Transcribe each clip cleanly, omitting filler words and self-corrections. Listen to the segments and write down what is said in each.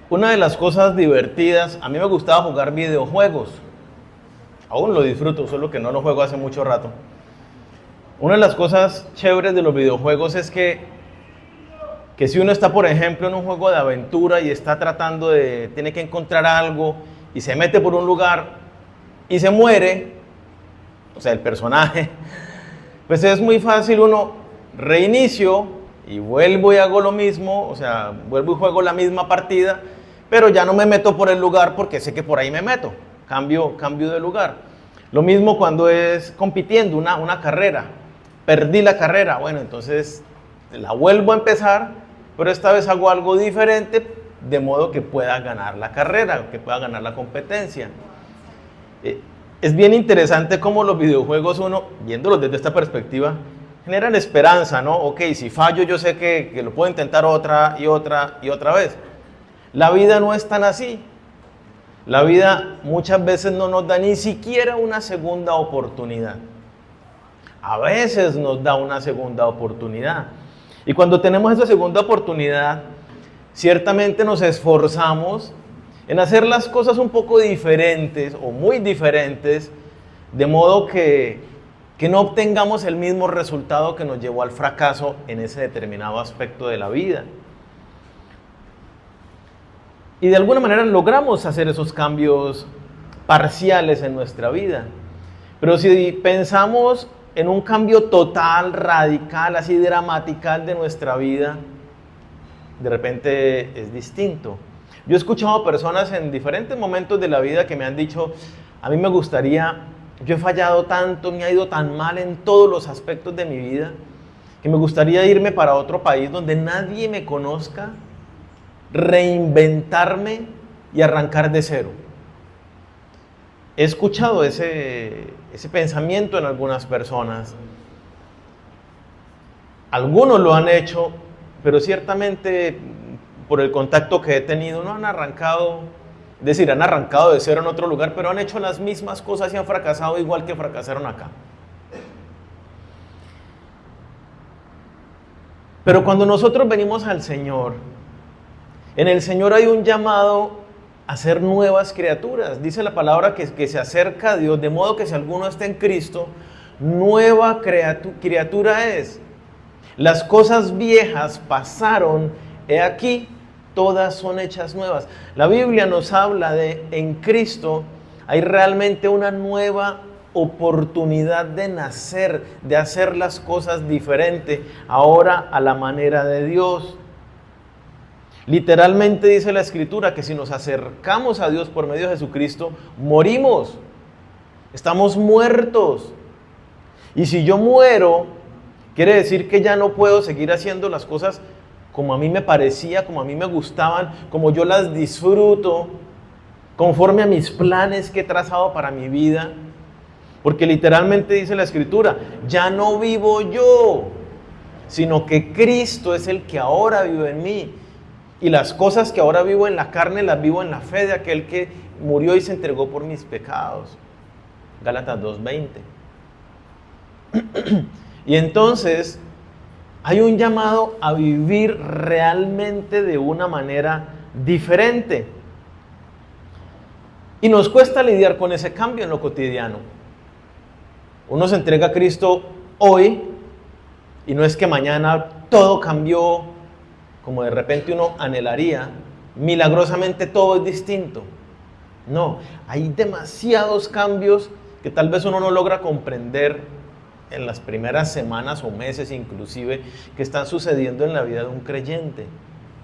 Una de las cosas divertidas, a mí me gustaba jugar videojuegos. Aún lo disfruto, solo que no lo juego hace mucho rato. Una de las cosas chéveres de los videojuegos es que si uno está, por ejemplo, en un juego de aventura y está tiene que encontrar algo y se mete por un lugar y se muere, o sea, el personaje, pues es muy fácil uno reinicio y vuelvo y hago lo mismo, o sea, vuelvo y juego la misma partida, pero ya no me meto por el lugar porque sé que por ahí me meto, cambio de lugar. Lo mismo cuando es compitiendo una carrera, perdí la carrera, bueno, entonces la vuelvo a empezar, pero esta vez hago algo diferente de modo que pueda ganar la carrera, que pueda ganar la competencia. Es bien interesante cómo los videojuegos, uno, viéndolos desde esta perspectiva, generan esperanza, ¿no? Ok, si fallo yo sé que lo puedo intentar otra y otra y otra vez. La vida no es tan así. La vida muchas veces no nos da ni siquiera una segunda oportunidad. A veces nos da una segunda oportunidad. Y cuando tenemos esa segunda oportunidad, ciertamente nos esforzamos en hacer las cosas un poco diferentes o muy diferentes, de modo que no obtengamos el mismo resultado que nos llevó al fracaso en ese determinado aspecto de la vida. Y de alguna manera logramos hacer esos cambios parciales en nuestra vida. Pero si pensamos en un cambio total, radical, así dramatical de nuestra vida, de repente es distinto. Yo he escuchado personas en diferentes momentos de la vida que me han dicho, a mí me gustaría, yo he fallado tanto, me ha ido tan mal en todos los aspectos de mi vida, que me gustaría irme para otro país donde nadie me conozca, reinventarme y arrancar de cero. He escuchado ese pensamiento en algunas personas. Algunos lo han hecho, pero ciertamente por el contacto que he tenido no han arrancado, es decir, han arrancado de cero en otro lugar, pero han hecho las mismas cosas y han fracasado igual que fracasaron acá. Pero cuando nosotros venimos al Señor, en el Señor hay un llamado a ser nuevas criaturas. Dice la palabra que se acerca a Dios, de modo que si alguno está en Cristo, nueva criatura es. Las cosas viejas pasaron, he aquí, todas son hechas nuevas. La Biblia nos habla de en Cristo hay realmente una nueva oportunidad de nacer, de hacer las cosas diferente, ahora a la manera de Dios. Literalmente dice la Escritura que si nos acercamos a Dios por medio de Jesucristo, morimos, estamos muertos. Y si yo muero, quiere decir que ya no puedo seguir haciendo las cosas como a mí me parecía, como a mí me gustaban, como yo las disfruto, conforme a mis planes que he trazado para mi vida. Porque literalmente dice la Escritura, ya no vivo yo, sino que Cristo es el que ahora vive en mí. Y las cosas que ahora vivo en la carne, las vivo en la fe de aquel que murió y se entregó por mis pecados. Gálatas 2:20. Y entonces hay un llamado a vivir realmente de una manera diferente. Y nos cuesta lidiar con ese cambio en lo cotidiano. Uno se entrega a Cristo hoy y no es que mañana todo cambió como de repente uno anhelaría, milagrosamente todo es distinto. No, hay demasiados cambios que tal vez uno no logra comprender en las primeras semanas o meses inclusive, que están sucediendo en la vida de un creyente,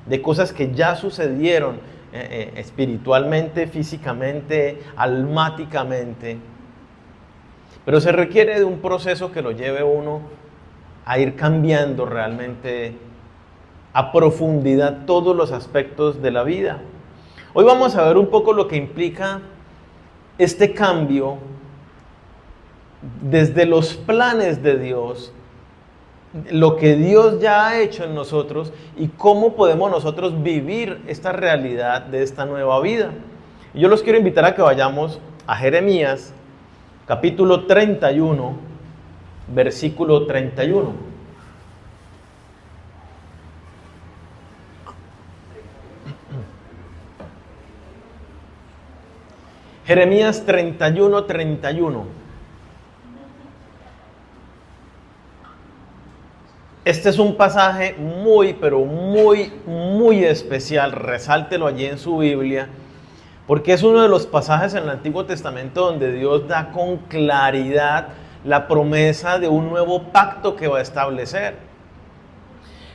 de cosas que ya sucedieron espiritualmente, físicamente, almáticamente, pero se requiere de un proceso que lo lleve uno a ir cambiando realmente a profundidad todos los aspectos de la vida. Hoy vamos a ver un poco lo que implica este cambio desde los planes de Dios, lo que Dios ya ha hecho en nosotros y cómo podemos nosotros vivir esta realidad de esta nueva vida. Y yo los quiero invitar a que vayamos a Jeremías, capítulo 31, versículo 31. Jeremías 31:31. Este es un pasaje muy, pero muy, muy especial. Resáltelo allí en su Biblia, porque es uno de los pasajes en el Antiguo Testamento donde Dios da con claridad la promesa de un nuevo pacto que va a establecer.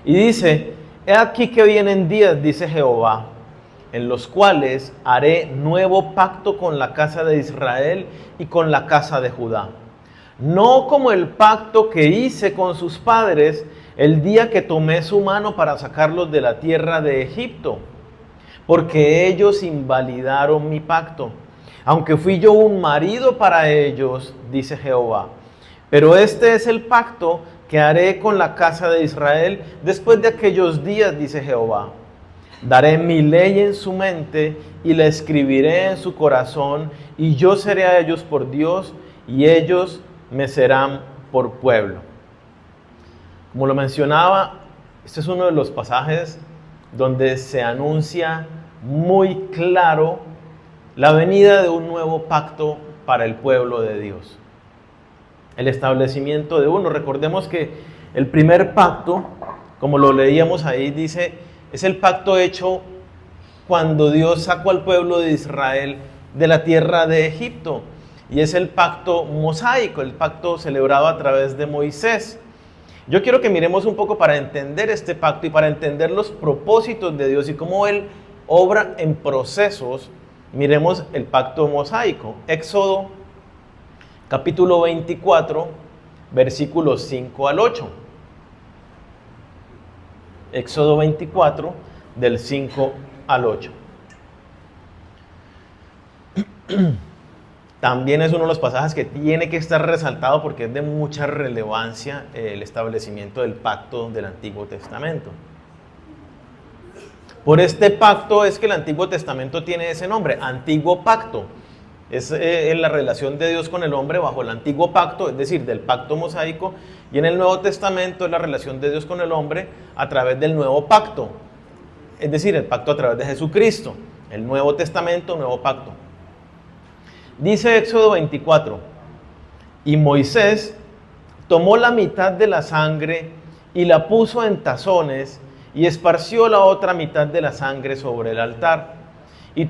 Y dice: he aquí que vienen días, dice Jehová, en los cuales haré nuevo pacto con la casa de Israel y con la casa de Judá. No como el pacto que hice con sus padres el día que tomé su mano para sacarlos de la tierra de Egipto, porque ellos invalidaron mi pacto, aunque fui yo un marido para ellos, dice Jehová. Pero este es el pacto que haré con la casa de Israel después de aquellos días, dice Jehová. Daré mi ley en su mente y la escribiré en su corazón, y yo seré a ellos por Dios, y ellos me serán por pueblo. Como lo mencionaba, este es uno de los pasajes donde se anuncia muy claro la venida de un nuevo pacto para el pueblo de Dios. El establecimiento de uno. Recordemos que el primer pacto, como lo leíamos ahí, dice, es el pacto hecho cuando Dios sacó al pueblo de Israel de la tierra de Egipto. Y es el pacto mosaico, el pacto celebrado a través de Moisés. Yo quiero que miremos un poco para entender este pacto y para entender los propósitos de Dios y cómo Él obra en procesos. Miremos el pacto mosaico. Éxodo capítulo 24, versículos 5 al 8. Éxodo 24, del 5 al 8. También es uno de los pasajes que tiene que estar resaltado porque es de mucha relevancia el establecimiento del pacto del Antiguo Testamento. Por este pacto es que el Antiguo Testamento tiene ese nombre, Antiguo Pacto. Es la relación de Dios con el hombre bajo el Antiguo Pacto, es decir, del pacto mosaico, y en el Nuevo Testamento es la relación de Dios con el hombre a través del Nuevo Pacto, es decir, el pacto a través de Jesucristo, el Nuevo Testamento, Nuevo Pacto. Dice Éxodo 24, y Moisés tomó la mitad de la sangre y la puso en tazones y esparció la otra mitad de la sangre sobre el altar. Y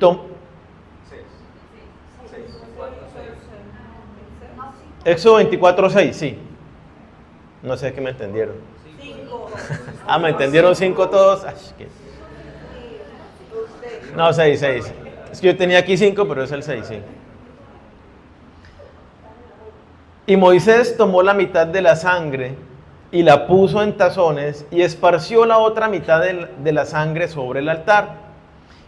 Éxodo 24:6, sí. No sé qué me entendieron. ¿Me entendieron 5 todos? No, 6. Es que yo tenía aquí 5, pero es el 6, sí. Y Moisés tomó la mitad de la sangre y la puso en tazones y esparció la otra mitad de la sangre sobre el altar.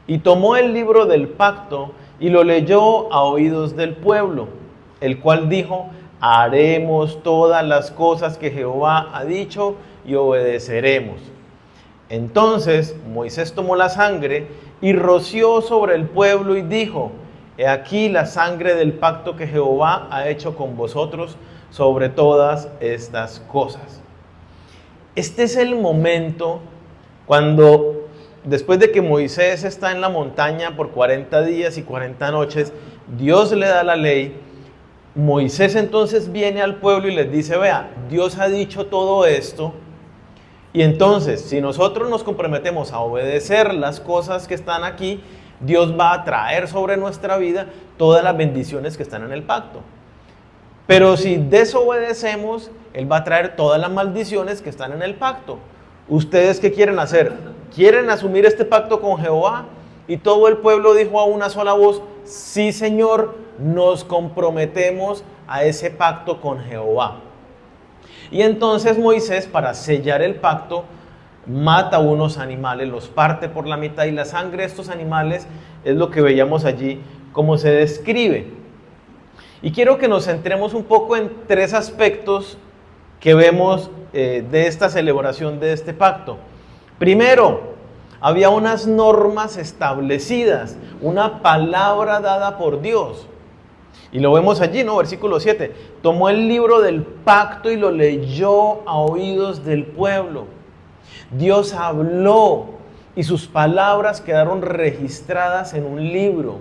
Y tomó el libro del pacto y lo leyó a oídos del pueblo, el cual dijo: haremos todas las cosas que Jehová ha dicho y obedeceremos. Entonces Moisés tomó la sangre y roció sobre el pueblo y dijo: he aquí la sangre del pacto que Jehová ha hecho con vosotros sobre todas estas cosas. Este es el momento cuando, después de que Moisés está en la montaña por 40 días y 40 noches, Dios le da la ley. Moisés entonces viene al pueblo y les dice: vea, Dios ha dicho todo esto, y entonces si nosotros nos comprometemos a obedecer las cosas que están aquí, Dios va a traer sobre nuestra vida todas las bendiciones que están en el pacto. Pero si desobedecemos, Él va a traer todas las maldiciones que están en el pacto. ¿Ustedes qué quieren hacer? ¿Quieren asumir este pacto con Jehová? Y todo el pueblo dijo a una sola voz: sí, Señor, nos comprometemos a ese pacto con Jehová. Y entonces Moisés, para sellar el pacto, mata unos animales, los parte por la mitad, y la sangre de estos animales es lo que veíamos allí, como se describe. Y quiero que nos centremos un poco en 3 aspectos que vemos de esta celebración de este pacto. Primero, había unas normas establecidas, una palabra dada por Dios. Y lo vemos allí, ¿no? Versículo 7. Tomó el libro del pacto y lo leyó a oídos del pueblo. Dios habló y sus palabras quedaron registradas en un libro.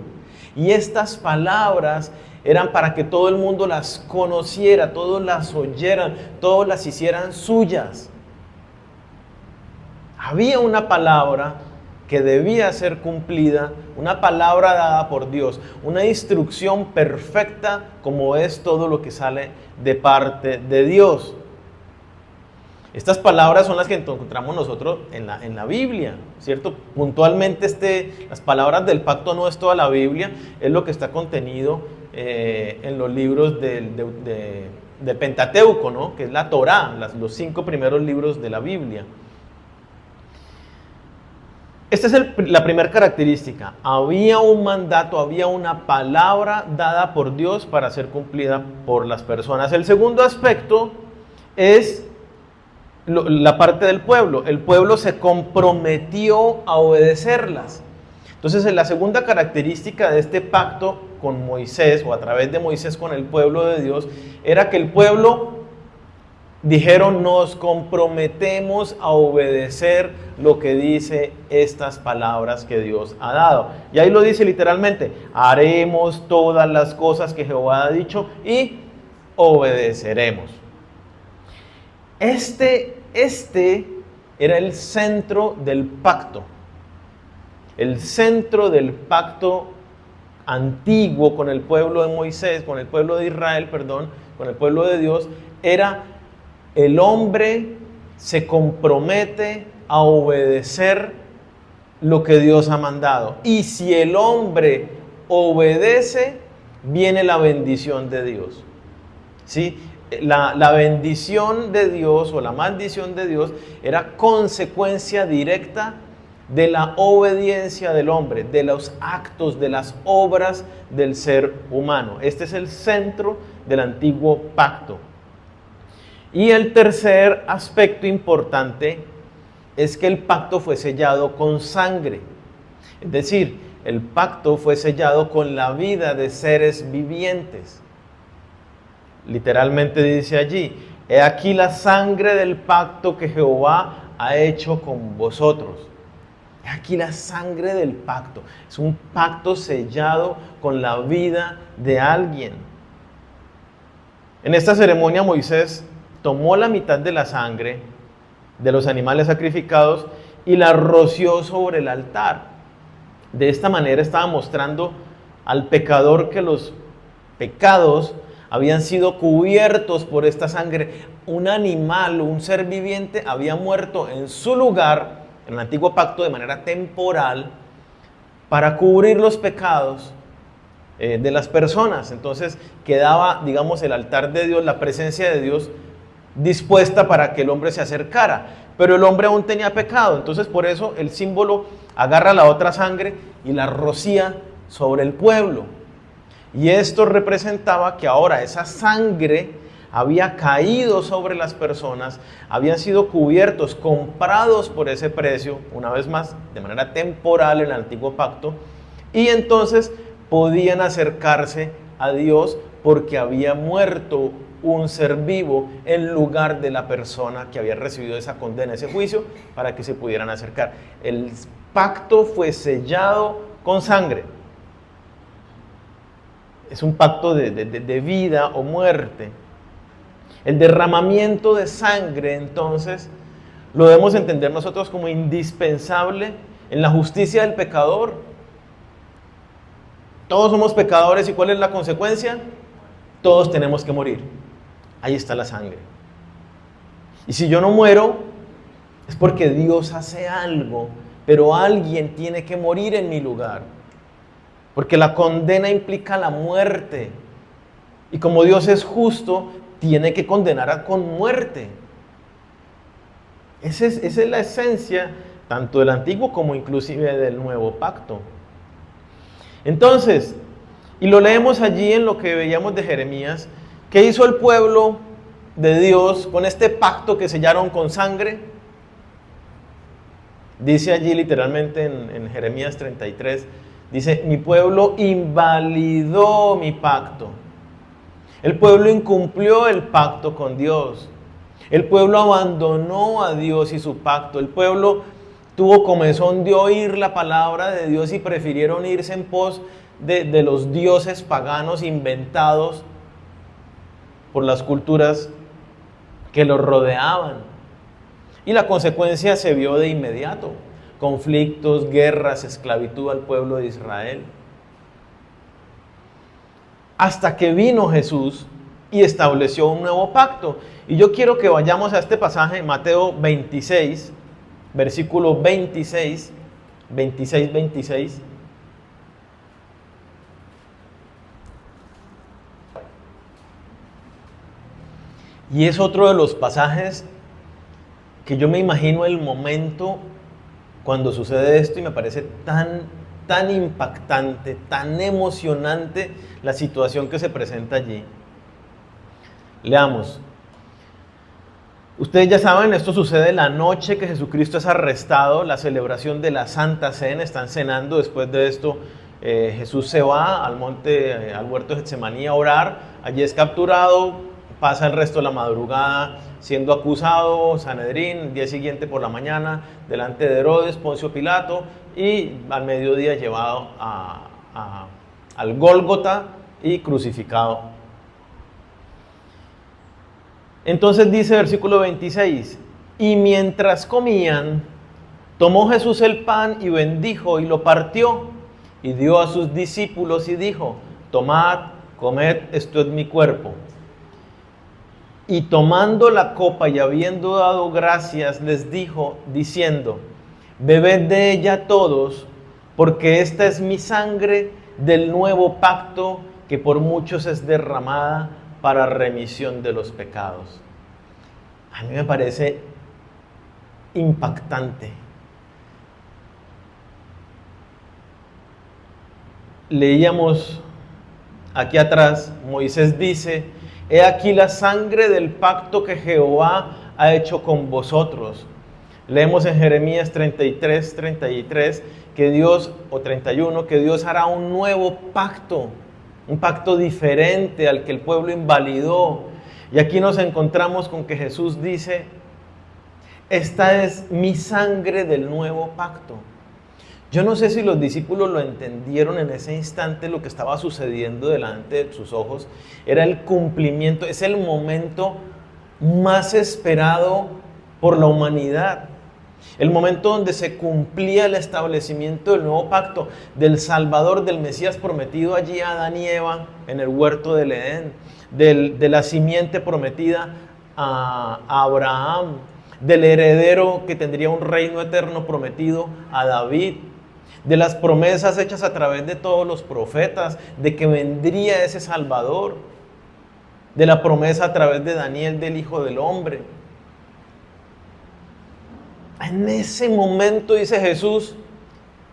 Y estas palabras eran para que todo el mundo las conociera, todos las oyeran, todos las hicieran suyas. Había una palabra que debía ser cumplida, una palabra dada por Dios, una instrucción perfecta como es todo lo que sale de parte de Dios. Estas palabras son las que encontramos nosotros en la Biblia, ¿cierto? Puntualmente las palabras del pacto no es toda la Biblia, es lo que está contenido en los libros del Pentateuco, ¿no? Que es la Torá, los 5 primeros libros de la Biblia. Esta es la primera característica. Había un mandato, había una palabra dada por Dios para ser cumplida por las personas. El segundo aspecto es la parte del pueblo. El pueblo se comprometió a obedecerlas. Entonces, la segunda característica de este pacto con Moisés, o a través de Moisés con el pueblo de Dios, era que el pueblo dijeron: nos comprometemos a obedecer lo que dice estas palabras que Dios ha dado. Y ahí lo dice literalmente: haremos todas las cosas que Jehová ha dicho y obedeceremos. Este era el centro del pacto. El centro del pacto antiguo con el pueblo de Moisés, con el pueblo de Israel, con el pueblo de Dios, era: el hombre se compromete a obedecer lo que Dios ha mandado. Y si el hombre obedece, viene la bendición de Dios. ¿Sí? La bendición de Dios o la maldición de Dios era consecuencia directa de la obediencia del hombre, de los actos, de las obras del ser humano. Este es el centro del antiguo pacto. Y el tercer aspecto importante es que el pacto fue sellado con sangre. Es decir, el pacto fue sellado con la vida de seres vivientes. Literalmente dice allí: he aquí la sangre del pacto que Jehová ha hecho con vosotros. He aquí la sangre del pacto. Es un pacto sellado con la vida de alguien. En esta ceremonia Moisés tomó la mitad de la sangre de los animales sacrificados y la roció sobre el altar. De esta manera estaba mostrando al pecador que los pecados habían sido cubiertos por esta sangre. Un animal, un ser viviente, había muerto en su lugar, en el antiguo pacto, de manera temporal, para cubrir los pecados de las personas. Entonces quedaba, digamos, el altar de Dios, la presencia de Dios, dispuesta para que el hombre se acercara, pero el hombre aún tenía pecado. Entonces por eso el símbolo agarra la otra sangre y la rocía sobre el pueblo, y esto representaba que ahora esa sangre había caído sobre las personas, habían sido cubiertos, comprados por ese precio, una vez más de manera temporal en el antiguo pacto, y entonces podían acercarse a Dios porque había muerto un ser vivo en lugar de la persona que había recibido esa condena, ese juicio, para que se pudieran acercar. El pacto fue sellado con sangre. Es un pacto de vida o muerte. El derramamiento de sangre, entonces, lo debemos entender nosotros como indispensable en la justicia del pecador. Todos somos pecadores, ¿y cuál es la consecuencia? Todos tenemos que morir. Ahí está la sangre. Y si yo no muero, es porque Dios hace algo, pero alguien tiene que morir en mi lugar. Porque la condena implica la muerte. Y como Dios es justo, tiene que condenar con muerte. Esa es la esencia tanto del antiguo como inclusive del nuevo pacto. Entonces, y lo leemos allí en lo que veíamos de Jeremías, ¿qué hizo el pueblo de Dios con este pacto que sellaron con sangre? Dice allí literalmente en Jeremías 33, dice: mi pueblo invalidó mi pacto. El pueblo incumplió el pacto con Dios. El pueblo abandonó a Dios y su pacto. El pueblo tuvo comezón de oír la palabra de Dios y prefirieron irse en pos de los dioses paganos inventados por las culturas que los rodeaban. Y la consecuencia se vio de inmediato: conflictos, guerras, esclavitud al pueblo de Israel. Hasta que vino Jesús y estableció un nuevo pacto. Y yo quiero que vayamos a este pasaje, Mateo 26, versículo 26. Y es otro de los pasajes que yo me imagino el momento cuando sucede esto y me parece tan impactante, tan emocionante la situación que se presenta allí. Leamos. Ustedes ya saben, esto sucede la noche que Jesucristo es arrestado, la celebración de la Santa Cena, están cenando. Después de esto, Jesús se va al monte, al huerto de Getsemaní a orar. Allí es capturado, pasa el resto de la madrugada siendo acusado, Sanedrín, el día siguiente por la mañana, delante de Herodes, Poncio Pilato, y al mediodía llevado al Gólgota y crucificado. Entonces dice versículo 26, y mientras comían, tomó Jesús el pan y bendijo y lo partió y dio a sus discípulos y dijo: tomad, comed, esto es mi cuerpo. Y tomando la copa y habiendo dado gracias, les dijo, diciendo: bebed de ella todos, porque esta es mi sangre del nuevo pacto, que por muchos es derramada para remisión de los pecados. A mí me parece impactante. Leíamos aquí atrás, Moisés dice: he aquí la sangre del pacto que Jehová ha hecho con vosotros. Leemos en Jeremías 33, que Dios, o 31, que Dios hará un nuevo pacto, un pacto diferente al que el pueblo invalidó. Y aquí nos encontramos con que Jesús dice: esta es mi sangre del nuevo pacto. Yo no sé si los discípulos lo entendieron en ese instante. Lo que estaba sucediendo delante de sus ojos era el cumplimiento, es el momento más esperado por la humanidad. El momento donde se cumplía el establecimiento del nuevo pacto, del Salvador, del Mesías prometido allí a Adán y Eva en el huerto del Edén, de la simiente prometida a Abraham, del heredero que tendría un reino eterno prometido a David, de las promesas hechas a través de todos los profetas, de que vendría ese Salvador, de la promesa a través de Daniel del Hijo del Hombre. En ese momento dice Jesús: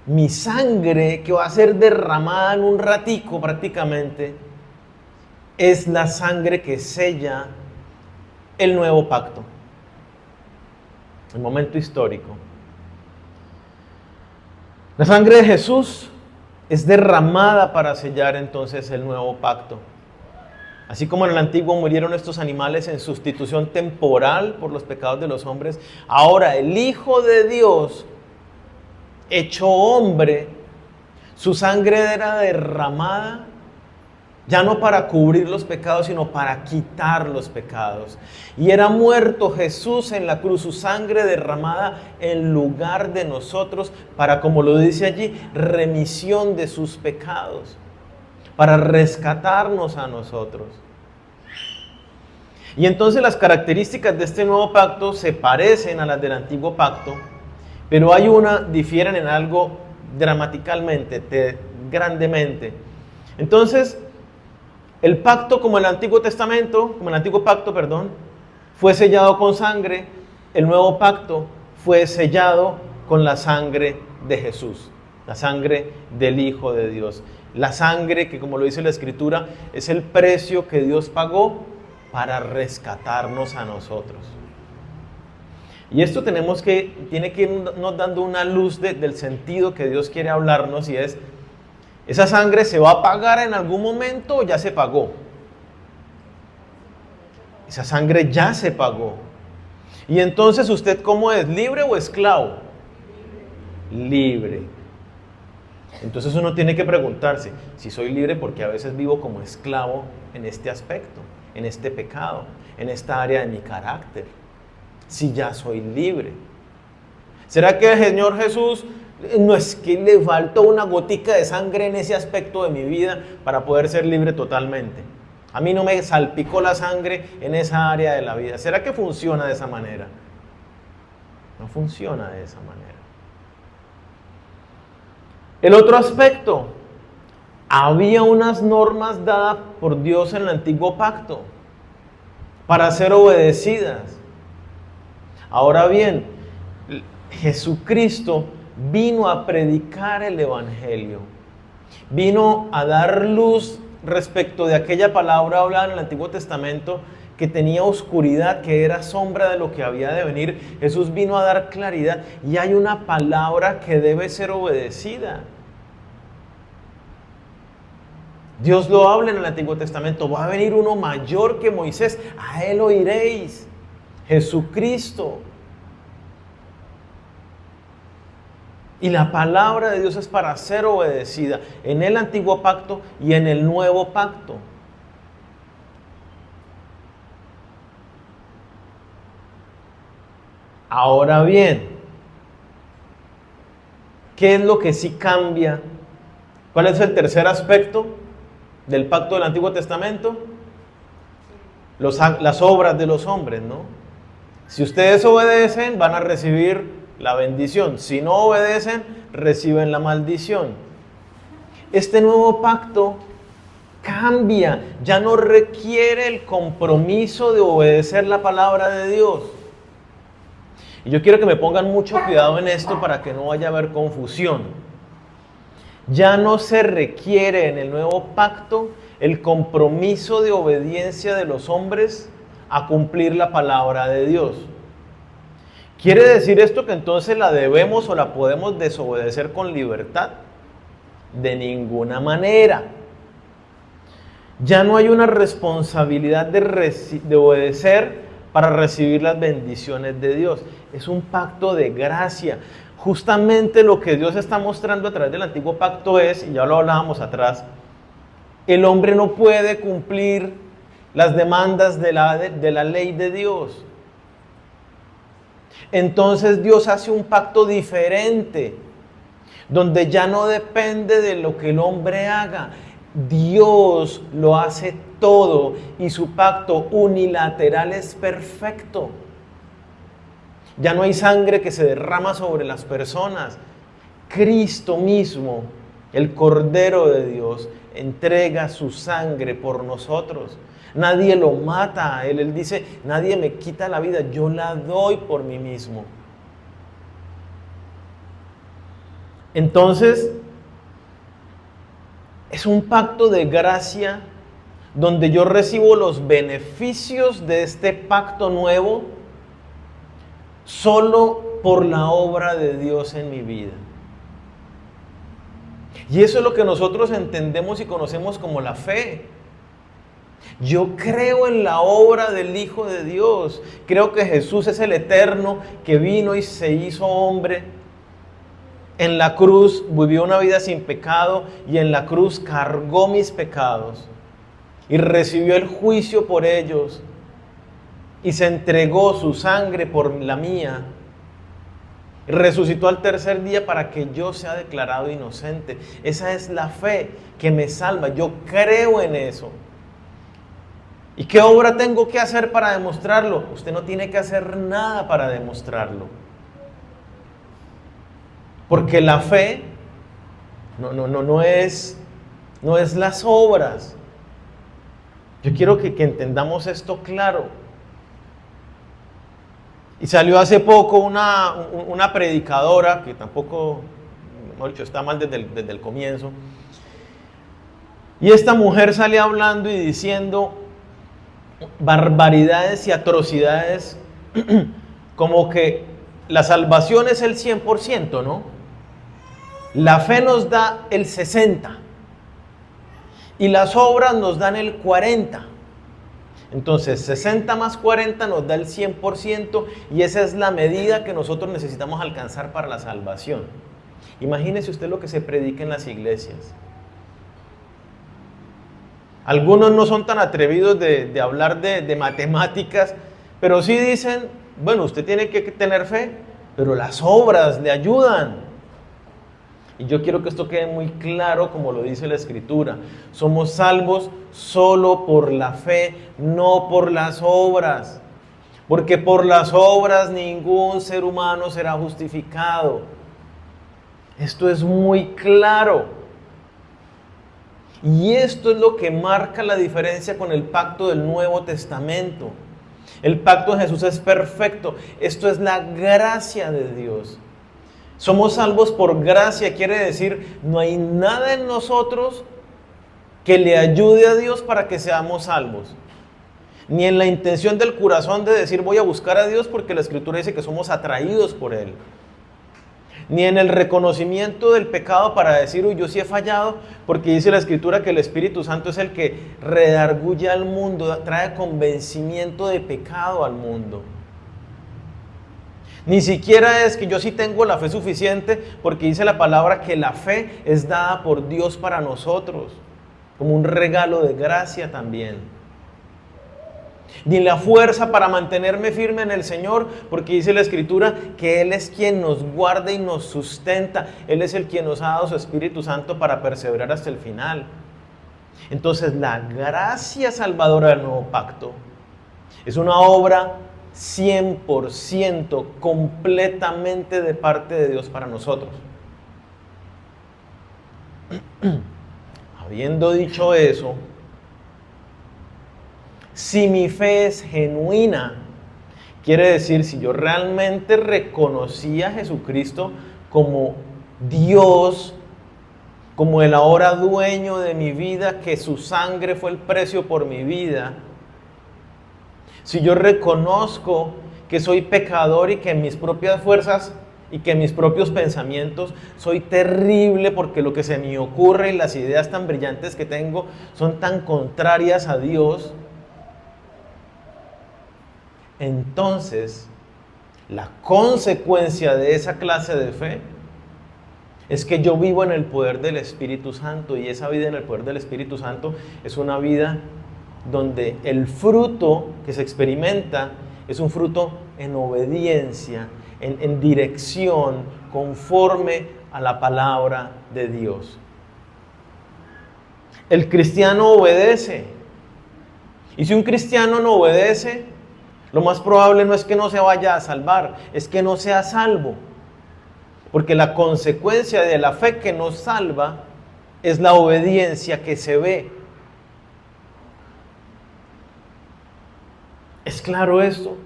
mi sangre, que va a ser derramada en un ratico prácticamente, es la sangre que sella el nuevo pacto. El momento histórico. La sangre de Jesús es derramada para sellar entonces el nuevo pacto. Así como en el antiguo murieron estos animales en sustitución temporal por los pecados de los hombres, ahora el Hijo de Dios, hecho hombre, su sangre era derramada ya no para cubrir los pecados, sino para quitar los pecados. Y era muerto Jesús en la cruz, su sangre derramada en lugar de nosotros, para, como lo dice allí, remisión de sus pecados, para rescatarnos a nosotros. Y entonces las características de este nuevo pacto se parecen a las del antiguo pacto, pero difieren en algo gramaticalmente, grandemente. Entonces, el pacto como el antiguo pacto, fue sellado con sangre. El nuevo pacto fue sellado con la sangre de Jesús, la sangre del Hijo de Dios. La sangre que, como lo dice la Escritura, es el precio que Dios pagó para rescatarnos a nosotros. Y esto tiene que irnos dando una luz del sentido que Dios quiere hablarnos, y es: ¿esa sangre se va a pagar en algún momento o ya se pagó? Esa sangre ya se pagó. Y entonces, ¿usted cómo es? ¿Libre o esclavo? libre. Entonces uno tiene que preguntarse, si soy libre, porque a veces vivo como esclavo en este aspecto, en este pecado, en esta área de mi carácter. Si ya soy libre. ¿Será que el Señor Jesús no es que le faltó una gotica de sangre en ese aspecto de mi vida para poder ser libre totalmente? A mí no me salpicó la sangre en esa área de la vida. ¿Será que funciona de esa manera? No funciona de esa manera. El otro aspecto, había unas normas dadas por Dios en el antiguo pacto para ser obedecidas. Ahora bien, Jesucristo vino a predicar el Evangelio, vino a dar luz respecto de aquella palabra hablada en el Antiguo Testamento que tenía oscuridad, que era sombra de lo que había de venir. Jesús vino a dar claridad y hay una palabra que debe ser obedecida. Dios lo habla en el Antiguo Testamento, va a venir uno mayor que Moisés, a él oiréis, Jesucristo. Y la palabra de Dios es para ser obedecida en el antiguo pacto y en el nuevo pacto. Ahora bien, ¿qué es lo que sí cambia? ¿Cuál es el tercer aspecto del pacto del Antiguo Testamento? Las obras de los hombres, ¿no? Si ustedes obedecen, van a recibir la bendición. Si no obedecen, reciben la maldición. Este nuevo pacto cambia, ya no requiere el compromiso de obedecer la palabra de Dios. Y yo quiero que me pongan mucho cuidado en esto para que no vaya a haber confusión. Ya no se requiere en el nuevo pacto el compromiso de obediencia de los hombres a cumplir la palabra de Dios. ¿Quiere decir esto que entonces la debemos o la podemos desobedecer con libertad? De ninguna manera. Ya no hay una responsabilidad de obedecer para recibir las bendiciones de Dios. Es un pacto de gracia. Justamente lo que Dios está mostrando a través del antiguo pacto es, y ya lo hablábamos atrás, el hombre no puede cumplir las demandas de la ley de Dios. Entonces Dios hace un pacto diferente, donde ya no depende de lo que el hombre haga. Dios lo hace todo y su pacto unilateral es perfecto. Ya no hay sangre que se derrama sobre las personas. Cristo mismo, el Cordero de Dios, entrega su sangre por nosotros. Nadie lo mata a él. Él dice, nadie me quita la vida, yo la doy por mí mismo. Entonces, es un pacto de gracia donde yo recibo los beneficios de este pacto nuevo solo por la obra de Dios en mi vida. Y eso es lo que nosotros entendemos y conocemos como la fe. Yo creo en la obra del Hijo de Dios. Creo que Jesús es el Eterno que vino y se hizo hombre. En la cruz vivió una vida sin pecado y en la cruz cargó mis pecados y recibió el juicio por ellos y se entregó su sangre por la mía. Resucitó al tercer día para que yo sea declarado inocente. Esa es la fe que me salva. Yo creo en eso. ¿Y qué obra tengo que hacer para demostrarlo? Usted no tiene que hacer nada para demostrarlo. Porque la fe no es las obras. Yo quiero que entendamos esto claro. Y salió hace poco una predicadora, que tampoco, mejor dicho, está mal desde el comienzo. Y esta mujer sale hablando y diciendo barbaridades y atrocidades, como que la salvación es el 100%, ¿no? La fe nos da el 60% y las obras nos dan el 40%. Entonces 60 más 40 nos da el 100% y esa es la medida que nosotros necesitamos alcanzar para la salvación. Imagínese usted lo que se predica en las iglesias. Algunos no son tan atrevidos de hablar de matemáticas, pero sí dicen, bueno, usted tiene que tener fe, pero las obras le ayudan. Y yo quiero que esto quede muy claro como lo dice la Escritura. Somos salvos solo por la fe, no por las obras. Porque por las obras ningún ser humano será justificado. Esto es muy claro. Y esto es lo que marca la diferencia con el pacto del Nuevo Testamento. El pacto de Jesús es perfecto. Esto es la gracia de Dios. Somos salvos por gracia, quiere decir, no hay nada en nosotros que le ayude a Dios para que seamos salvos. Ni en la intención del corazón de decir voy a buscar a Dios porque la Escritura dice que somos atraídos por Él. Ni en el reconocimiento del pecado para decir, uy, yo sí he fallado, porque dice la Escritura que el Espíritu Santo es el que redarguye al mundo, trae convencimiento de pecado al mundo. Ni siquiera es que yo sí tengo la fe suficiente, porque dice la palabra que la fe es dada por Dios para nosotros, como un regalo de gracia también. Ni la fuerza para mantenerme firme en el Señor, porque dice la Escritura que Él es quien nos guarda y nos sustenta. Él es el quien nos ha dado su Espíritu Santo para perseverar hasta el final. Entonces la gracia salvadora del nuevo pacto es una obra 100% completamente de parte de Dios para nosotros. Habiendo dicho eso, si mi fe es genuina, quiere decir, si yo realmente reconocí a Jesucristo como Dios, como el ahora dueño de mi vida, que su sangre fue el precio por mi vida, si yo reconozco que soy pecador y que en mis propias fuerzas y que en mis propios pensamientos soy terrible porque lo que se me ocurre y las ideas tan brillantes que tengo son tan contrarias a Dios, entonces la consecuencia de esa clase de fe es que yo vivo en el poder del Espíritu Santo, y esa vida en el poder del Espíritu Santo es una vida donde el fruto que se experimenta es un fruto en obediencia, en dirección, conforme a la palabra de Dios. El cristiano obedece, y si un cristiano no obedece, lo más probable no es que no se vaya a salvar, es que no sea salvo. Porque la consecuencia de la fe que nos salva es la obediencia que se ve. ¿Es claro esto?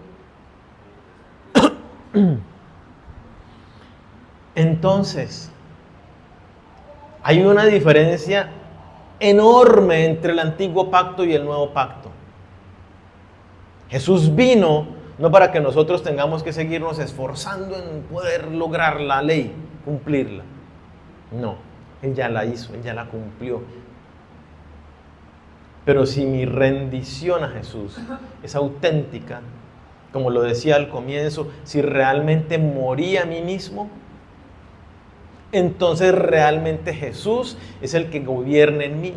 Entonces, hay una diferencia enorme entre el antiguo pacto y el nuevo pacto. Jesús vino no para que nosotros tengamos que seguirnos esforzando en poder lograr la ley, cumplirla. No, Él ya la hizo, Él ya la cumplió. Pero si mi rendición a Jesús es auténtica, como lo decía al comienzo, si realmente morí a mí mismo, entonces realmente Jesús es el que gobierna en mí.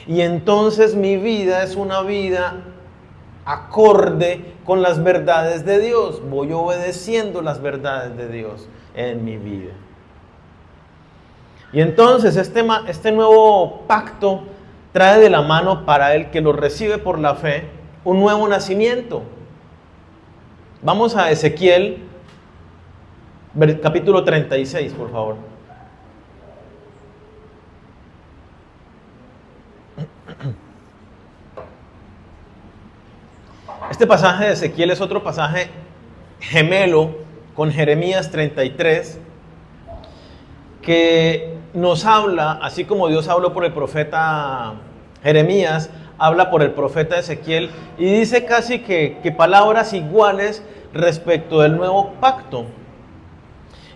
Y entonces mi vida es una vida acorde con las verdades de Dios. Voy obedeciendo las verdades de Dios en mi vida. Y entonces este nuevo pacto trae de la mano para el que lo recibe por la fe un nuevo nacimiento. Vamos a Ezequiel, capítulo 36, por favor. Este pasaje de Ezequiel es otro pasaje gemelo con Jeremías 33, que nos habla, así como Dios habló por el profeta Jeremías, habla por el profeta Ezequiel, y dice casi que palabras iguales respecto del nuevo pacto.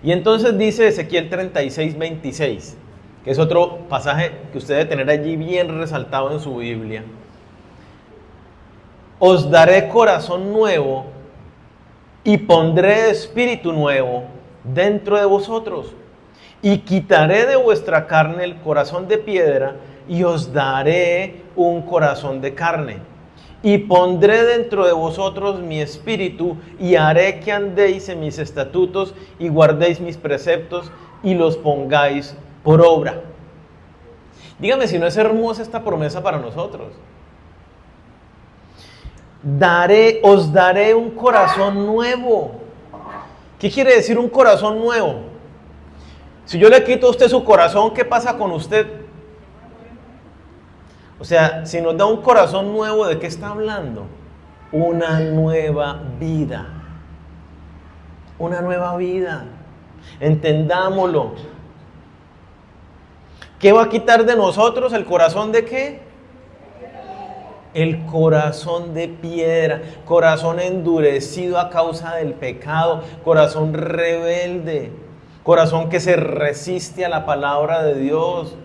Y entonces dice Ezequiel 36, 26, que es otro pasaje que usted debe tener allí bien resaltado en su Biblia. Os daré corazón nuevo y pondré espíritu nuevo dentro de vosotros. Y quitaré de vuestra carne el corazón de piedra y os daré un corazón de carne. Y pondré dentro de vosotros mi espíritu y haré que andéis en mis estatutos y guardéis mis preceptos y los pongáis por obra. Dígame si no es hermosa esta promesa para nosotros. Os daré un corazón nuevo. ¿Qué quiere decir un corazón nuevo? Si yo le quito a usted su corazón, ¿qué pasa con usted? O sea, si nos da un corazón nuevo, ¿de qué está hablando? Una nueva vida. Una nueva vida. Entendámoslo. ¿Qué va a quitar de nosotros? ¿El corazón de qué? El corazón de piedra, corazón endurecido a causa del pecado, corazón rebelde, corazón que se resiste a la palabra de Dios,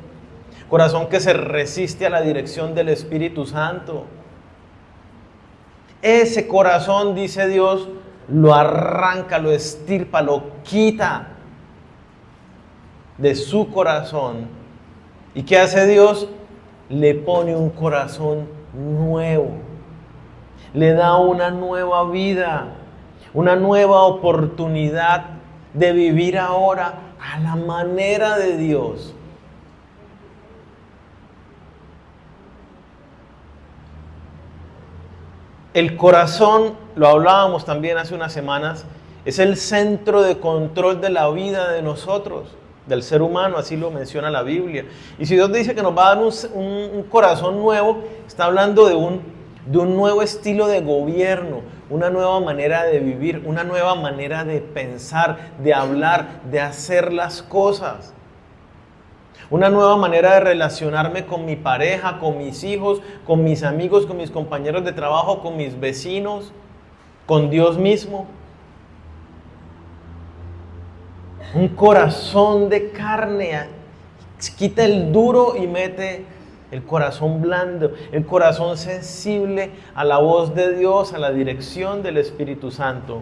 corazón que se resiste a la dirección del Espíritu Santo. Ese corazón, dice Dios, lo arranca, lo estirpa, lo quita de su corazón. ¿Y qué hace Dios? Le pone un corazón nuevo. Le da una nueva vida, una nueva oportunidad de vivir ahora a la manera de Dios. El corazón, lo hablábamos también hace unas semanas, es el centro de control de la vida de nosotros, del ser humano, así lo menciona la Biblia. Y si Dios dice que nos va a dar un corazón nuevo, está hablando de un nuevo estilo de gobierno, una nueva manera de vivir, una nueva manera de pensar, de hablar, de hacer las cosas. Una nueva manera de relacionarme con mi pareja, con mis hijos, con mis amigos, con mis compañeros de trabajo, con mis vecinos, con Dios mismo. Un corazón de carne, quita el duro y mete el corazón blando, el corazón sensible a la voz de Dios, a la dirección del Espíritu Santo.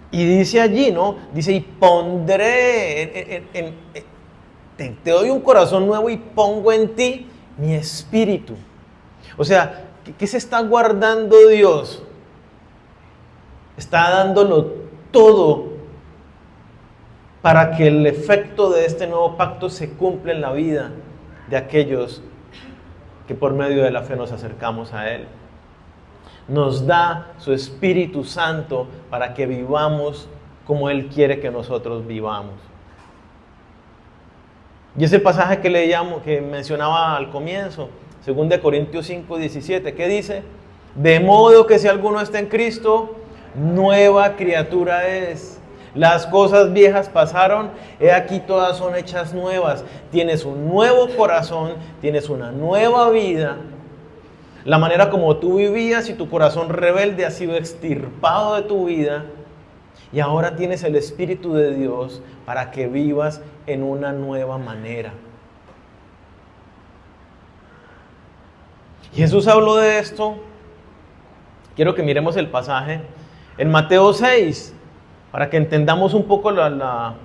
Y dice allí, ¿no? Dice, y pondré, te doy un corazón nuevo y pongo en ti mi espíritu. O sea, ¿qué se está guardando Dios? Está dándolo todo para que el efecto de este nuevo pacto se cumpla en la vida de aquellos que por medio de la fe nos acercamos a Él. Nos da su Espíritu Santo para que vivamos como Él quiere que nosotros vivamos. Y ese pasaje que leíamos, que mencionaba al comienzo, 2 Corintios 5:17, ¿qué dice? De modo que si alguno está en Cristo, nueva criatura es. Las cosas viejas pasaron, he aquí todas son hechas nuevas. Tienes un nuevo corazón, tienes una nueva vida. La manera como tú vivías y tu corazón rebelde ha sido extirpado de tu vida. Y ahora tienes el Espíritu de Dios para que vivas en una nueva manera. Jesús habló de esto. Quiero que miremos el pasaje en Mateo 6, para que entendamos un poco la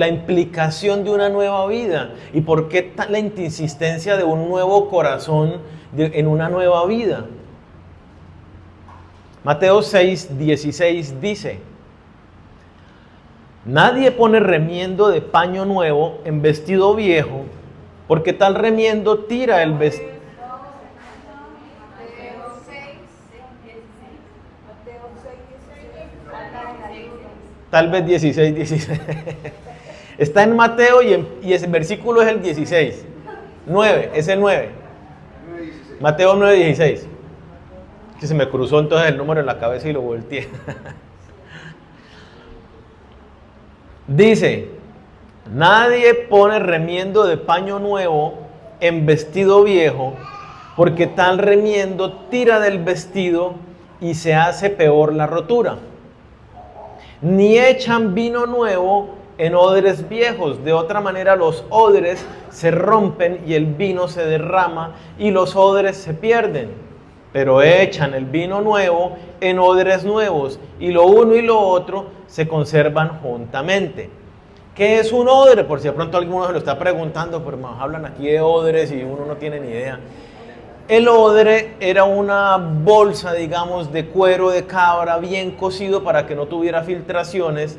implicación de una nueva vida y por qué la insistencia de un nuevo corazón en una nueva vida. Mateo 6:16 dice: nadie pone remiendo de paño nuevo en vestido viejo, porque tal remiendo tira el vestido. Tal vez 16. Está en Mateo y ese versículo es el 16. 9, es el 9. Mateo 9:16. Que se me cruzó entonces el número en la cabeza y lo volteé. Dice: nadie pone remiendo de paño nuevo en vestido viejo, porque tal remiendo tira del vestido y se hace peor la rotura. Ni echan vino nuevo en odres viejos, de otra manera los odres se rompen y el vino se derrama y los odres se pierden. pero echan el vino nuevo en odres nuevos, y lo uno y lo otro se conservan juntamente. ¿Qué es un odre? Por si de pronto alguno se lo está preguntando, pero nos hablan aquí de odres y uno no tiene ni idea. El odre era una bolsa, digamos, de cuero de cabra bien cocido para que no tuviera filtraciones.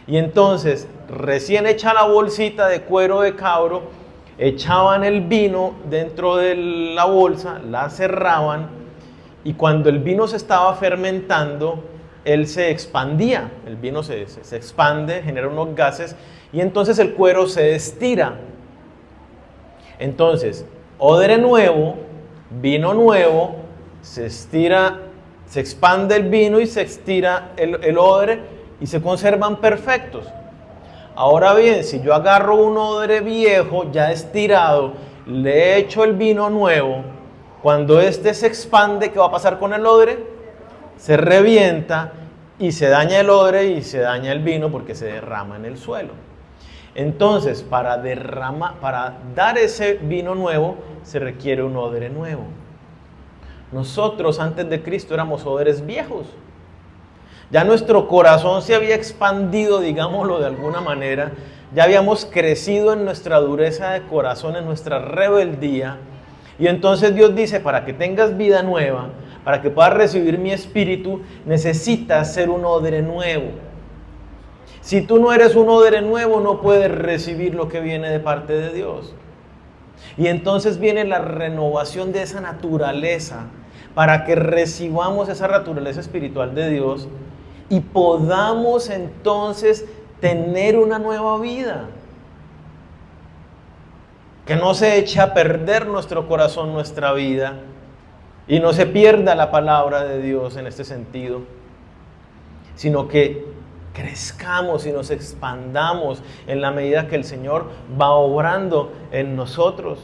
Y entonces, recién hecha la bolsita de cuero de cabro, echaban el vino dentro de la bolsa, la cerraban, y cuando el vino se estaba fermentando, él se expandía. El vino se expande, genera unos gases, y entonces el cuero se estira. Entonces, odre nuevo, vino nuevo, se estira, se expande el vino y se estira el odre y se conservan perfectos. Ahora bien, si yo agarro un odre viejo ya estirado, le echo el vino nuevo, cuando este se expande, ¿qué va a pasar con el odre? Se revienta y se daña el odre y se daña el vino porque se derrama en el suelo. Entonces, para dar ese vino nuevo, se requiere un odre nuevo. Nosotros antes de Cristo éramos odres viejos. Ya nuestro corazón se había expandido, digámoslo de alguna manera. Ya habíamos crecido en nuestra dureza de corazón, en nuestra rebeldía. Y entonces Dios dice, para que tengas vida nueva, para que puedas recibir mi espíritu, necesitas ser un odre nuevo. Si tú no eres un odre nuevo, no puedes recibir lo que viene de parte de Dios. Y entonces viene la renovación de esa naturaleza, para que recibamos esa naturaleza espiritual de Dios y podamos entonces tener una nueva vida. Que no se eche a perder nuestro corazón, nuestra vida, y no se pierda la palabra de Dios en este sentido, sino que crezcamos y nos expandamos en la medida que el Señor va obrando en nosotros.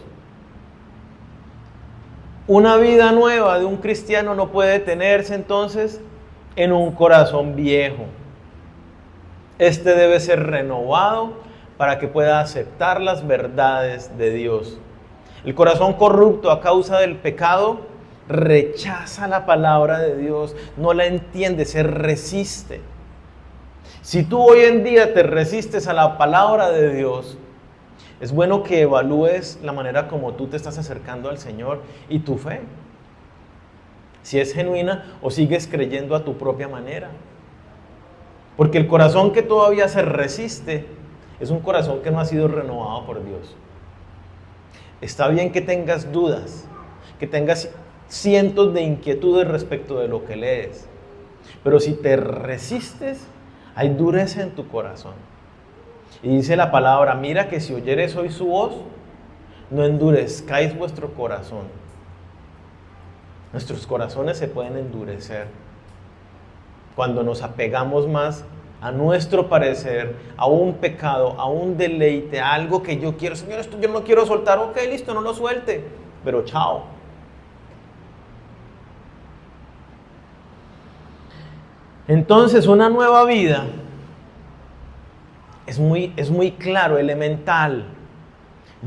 Una vida nueva de un cristiano no puede tenerse entonces en un corazón viejo. Este debe ser renovado para que pueda aceptar las verdades de Dios. El corazón corrupto a causa del pecado rechaza la palabra de Dios, no la entiende, se resiste. Si tú hoy en día te resistes a la palabra de Dios, es bueno que evalúes la manera como tú te estás acercando al Señor y tu fe. Si es genuina o sigues creyendo a tu propia manera. Porque el corazón que todavía se resiste es un corazón que no ha sido renovado por Dios. Está bien que tengas dudas, que tengas cientos de inquietudes respecto de lo que lees. Pero si te resistes, hay dureza en tu corazón. Y dice la palabra, mira que si oyeres hoy su voz, no endurezcáis vuestro corazón. Nuestros corazones se pueden endurecer cuando nos apegamos más a nuestro parecer, a un pecado, a un deleite, a algo que yo quiero. Señor, esto yo no quiero soltar. Ok, listo, no lo suelte, pero chao. Entonces, una nueva vida es muy claro, elemental.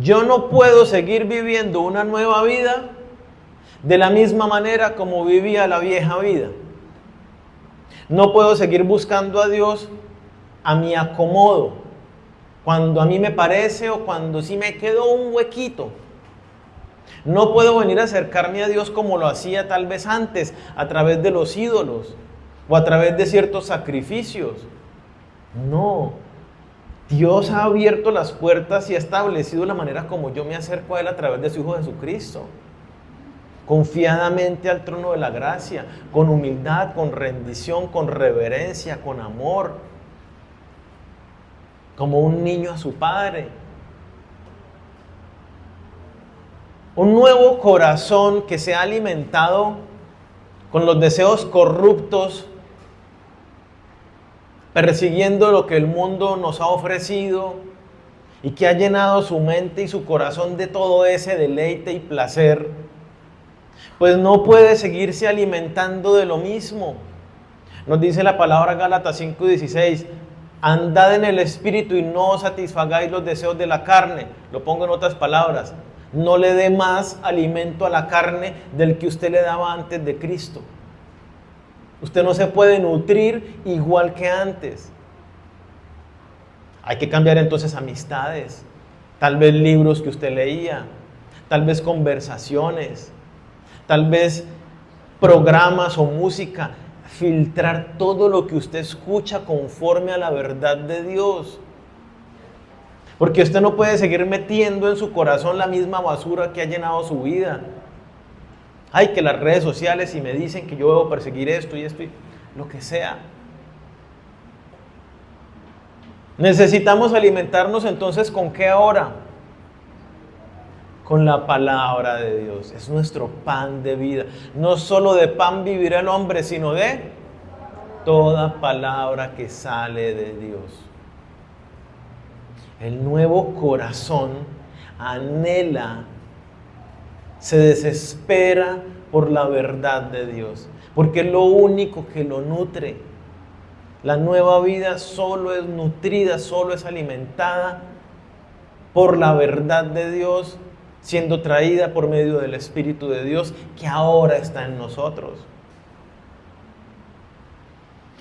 Yo no puedo seguir viviendo una nueva vida de la misma manera como vivía la vieja vida. No puedo seguir buscando a Dios a mi acomodo, cuando a mí me parece o cuando sí me quedó un huequito. No puedo venir a acercarme a Dios como lo hacía tal vez antes, a través de los ídolos o a través de ciertos sacrificios. No. Dios ha abierto las puertas y ha establecido la manera como yo me acerco a Él a través de su Hijo Jesucristo. Confiadamente al trono de la gracia, con humildad, con rendición, con reverencia, con amor. Como un niño a su padre. Un nuevo corazón que se ha alimentado con los deseos corruptos, persiguiendo lo que el mundo nos ha ofrecido y que ha llenado su mente y su corazón de todo ese deleite y placer, pues no puede seguirse alimentando de lo mismo. Nos dice la palabra Gálatas 5:16, andad en el Espíritu y no satisfagáis los deseos de la carne. Lo pongo en otras palabras, No le dé más alimento a la carne del que usted le daba antes de Cristo. Usted no se puede nutrir igual que antes. Hay que cambiar entonces amistades, tal vez libros que usted leía, tal vez conversaciones, tal vez programas o música. Filtrar todo lo que usted escucha conforme a la verdad de Dios. Porque usted no puede seguir metiendo en su corazón la misma basura que ha llenado su vida. Ay, que las redes sociales y me dicen que yo debo perseguir esto y lo que sea. Necesitamos alimentarnos entonces ¿con qué ahora? Con la palabra de Dios. Es nuestro pan de vida. No solo de pan vivirá el hombre, sino de toda palabra que sale de Dios. El nuevo corazón anhela, se desespera por la verdad de Dios, porque es lo único que lo nutre. La nueva vida solo es nutrida, solo es alimentada por la verdad de Dios, siendo traída por medio del Espíritu de Dios que ahora está en nosotros.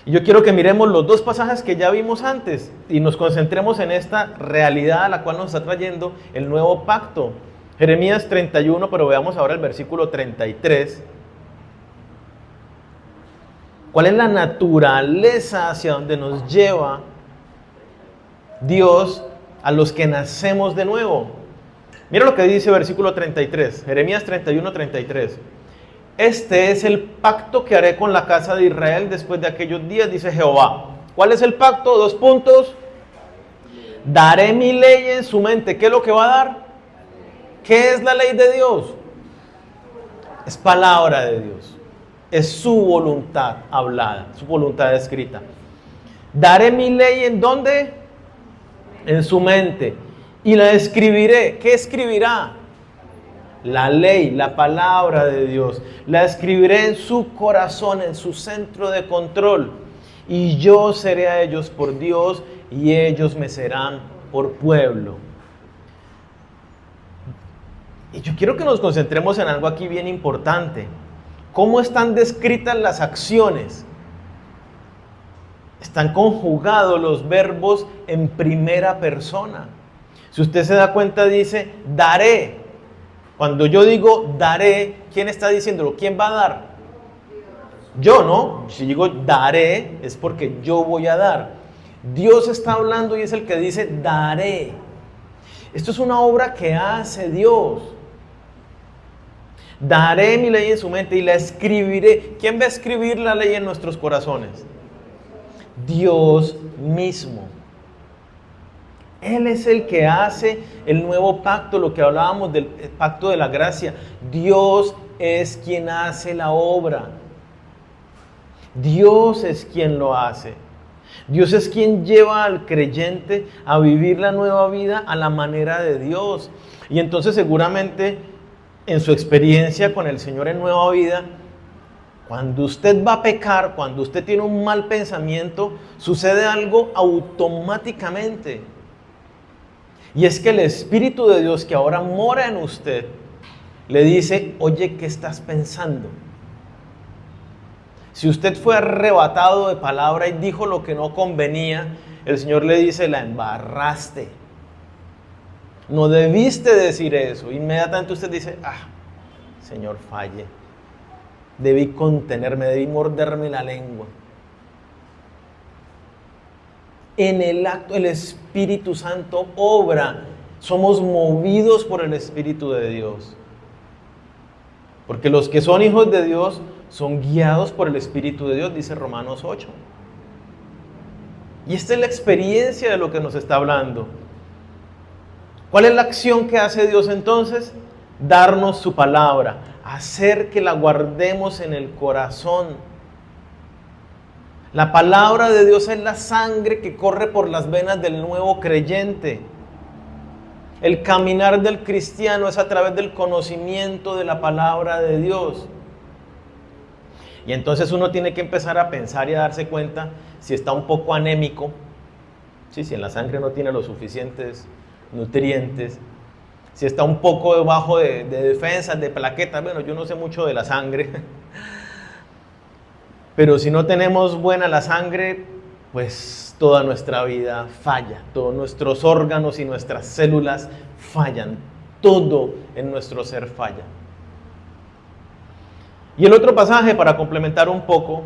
Y yo quiero que miremos los dos pasajes que ya vimos antes y nos concentremos en esta realidad a la cual nos está trayendo el nuevo pacto. Jeremías 31, pero veamos ahora el versículo 33. ¿Cuál es la naturaleza hacia donde nos lleva Dios a los que nacemos de nuevo? Mira lo que dice el versículo 33, Jeremías 31, 33. Este es el pacto que haré con la casa de Israel después de aquellos días, dice Jehová. ¿Cuál es el pacto? 2 puntos. Daré mi ley en su mente. ¿Qué es lo que va a dar? ¿Qué es la ley de Dios? Es palabra de Dios. Es su voluntad hablada, su voluntad escrita. Daré mi ley ¿en dónde? En su mente. Y la escribiré. ¿Qué escribirá? La ley, la palabra de Dios. La escribiré en su corazón, en su centro de control. Y yo seré a ellos por Dios y ellos me serán por pueblo. Y yo quiero que nos concentremos en algo aquí bien importante. ¿Cómo están descritas las acciones? Están conjugados los verbos en primera persona. Si usted se da cuenta, dice, daré. Cuando yo digo daré, ¿quién está diciéndolo? ¿Quién va a dar? Yo, ¿no? Si digo daré, es porque yo voy a dar. Dios está hablando y es el que dice daré. Esto es una obra que hace Dios. Daré mi ley en su mente y la escribiré. ¿Quién va a escribir la ley en nuestros corazones? Dios mismo. Él es el que hace el nuevo pacto, lo que hablábamos del pacto de la gracia. Dios es quien hace la obra. Dios es quien lo hace. Dios es quien lleva al creyente a vivir la nueva vida a la manera de Dios. Y entonces seguramente en su experiencia con el Señor en nueva vida, cuando usted va a pecar, cuando usted tiene un mal pensamiento, sucede algo automáticamente. Y es que el Espíritu de Dios que ahora mora en usted, le dice, oye, ¿qué estás pensando? Si usted fue arrebatado de palabra y dijo lo que no convenía, el Señor le dice, la embarraste. No debiste decir eso. Inmediatamente usted dice, Señor, falle. Debí contenerme, debí morderme la lengua. En el acto, el Espíritu Santo obra. Somos movidos por el Espíritu de Dios. Porque los que son hijos de Dios son guiados por el Espíritu de Dios, dice Romanos 8. Y esta es la experiencia de lo que nos está hablando. ¿Cuál es la acción que hace Dios entonces? Darnos su palabra, hacer que la guardemos en el corazón. La palabra de Dios es la sangre que corre por las venas del nuevo creyente. El caminar del cristiano es a través del conocimiento de la palabra de Dios. Y entonces uno tiene que empezar a pensar y a darse cuenta si está un poco anémico, si en la sangre no tiene los suficientes nutrientes, si está un poco debajo de defensas, de plaquetas. Bueno, yo no sé mucho de la sangre, pero si no tenemos buena la sangre, pues toda nuestra vida falla, todos nuestros órganos y nuestras células fallan, todo en nuestro ser falla. Y el otro pasaje, para complementar un poco,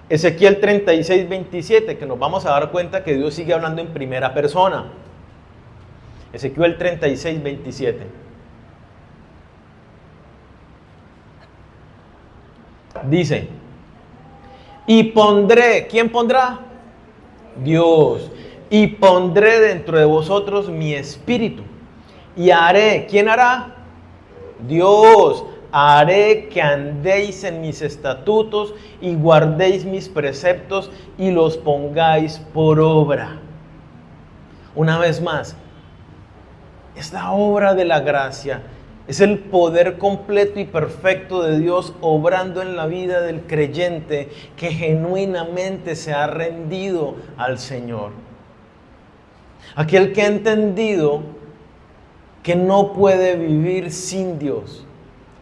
Ezequiel 36, 27, que nos vamos a dar cuenta que Dios sigue hablando en primera persona. Ezequiel 36, 27. Dice, y pondré, ¿quién pondrá? Dios. Y pondré dentro de vosotros mi espíritu. Y haré, ¿quién hará? Dios. Haré que andéis en mis estatutos y guardéis mis preceptos y los pongáis por obra. Una vez más, es la obra de la gracia. Es el poder completo y perfecto de Dios obrando en la vida del creyente que genuinamente se ha rendido al Señor. Aquel que ha entendido que no puede vivir sin Dios.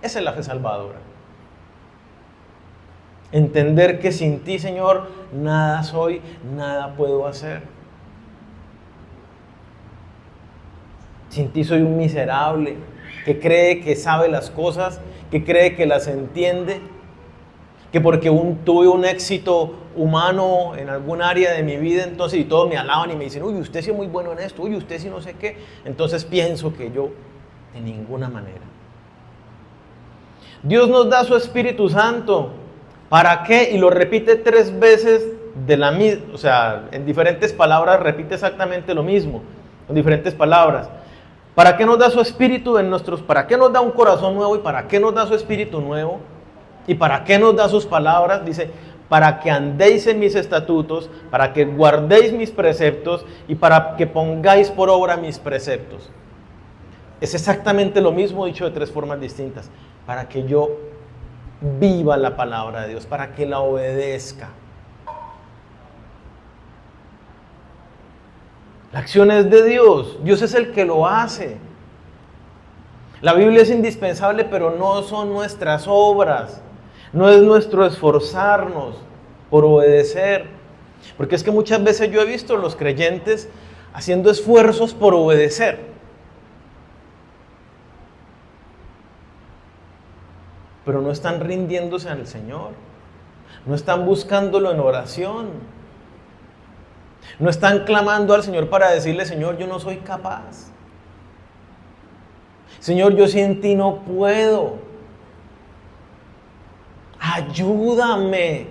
Esa es la fe salvadora. Entender que sin ti, Señor, nada soy, nada puedo hacer. Sin ti soy un miserable que cree que sabe las cosas, que cree que las entiende, que porque tuve un éxito humano en algún área de mi vida, entonces y todos me alaban y me dicen, uy, usted sí es muy bueno en esto, uy, usted sí no sé qué, entonces pienso que yo de ninguna manera. Dios nos da su Espíritu Santo. ¿Para qué? Y lo repite 3 veces o sea, en diferentes palabras repite exactamente lo mismo, en diferentes palabras. ¿Para qué nos da su Espíritu para qué nos da un corazón nuevo y para qué nos da su Espíritu nuevo? ¿Y para qué nos da sus palabras? Dice, para que andéis en mis estatutos, para que guardéis mis preceptos y para que pongáis por obra mis preceptos. Es exactamente lo mismo dicho de 3 formas distintas. Para que yo viva la palabra de Dios, para que la obedezca. La acción es de Dios, Dios es el que lo hace. La Biblia es indispensable, pero no son nuestras obras, no es nuestro esforzarnos por obedecer. Porque es que muchas veces yo he visto a los creyentes haciendo esfuerzos por obedecer. Pero no están rindiéndose al Señor, no están buscándolo en oración, no están clamando al Señor para decirle, Señor, yo no soy capaz, Señor, yo sin ti no puedo, ayúdame,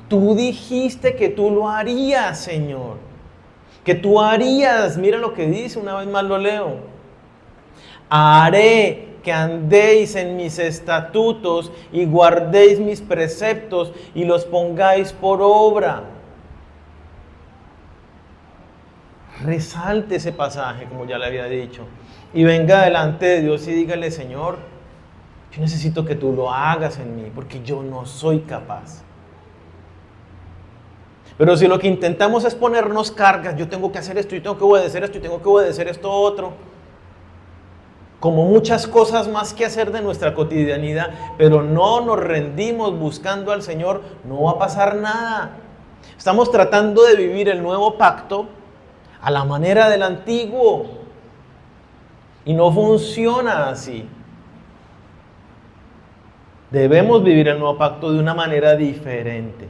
tú dijiste que tú lo harías, Señor, que tú harías, mira lo que dice, una vez más lo leo, haré que andéis en mis estatutos y guardéis mis preceptos y los pongáis por obra. Resalte ese pasaje, como ya le había dicho, y venga delante de Dios y dígale, Señor, yo necesito que tú lo hagas en mí, porque yo no soy capaz. Pero si lo que intentamos es ponernos cargas, yo tengo que hacer esto, yo tengo que obedecer esto, yo tengo que obedecer esto otro, como muchas cosas más que hacer de nuestra cotidianidad, pero no nos rendimos buscando al Señor, no va a pasar nada. Estamos tratando de vivir el nuevo pacto a la manera del antiguo y no funciona así. Debemos vivir el nuevo pacto de una manera diferente.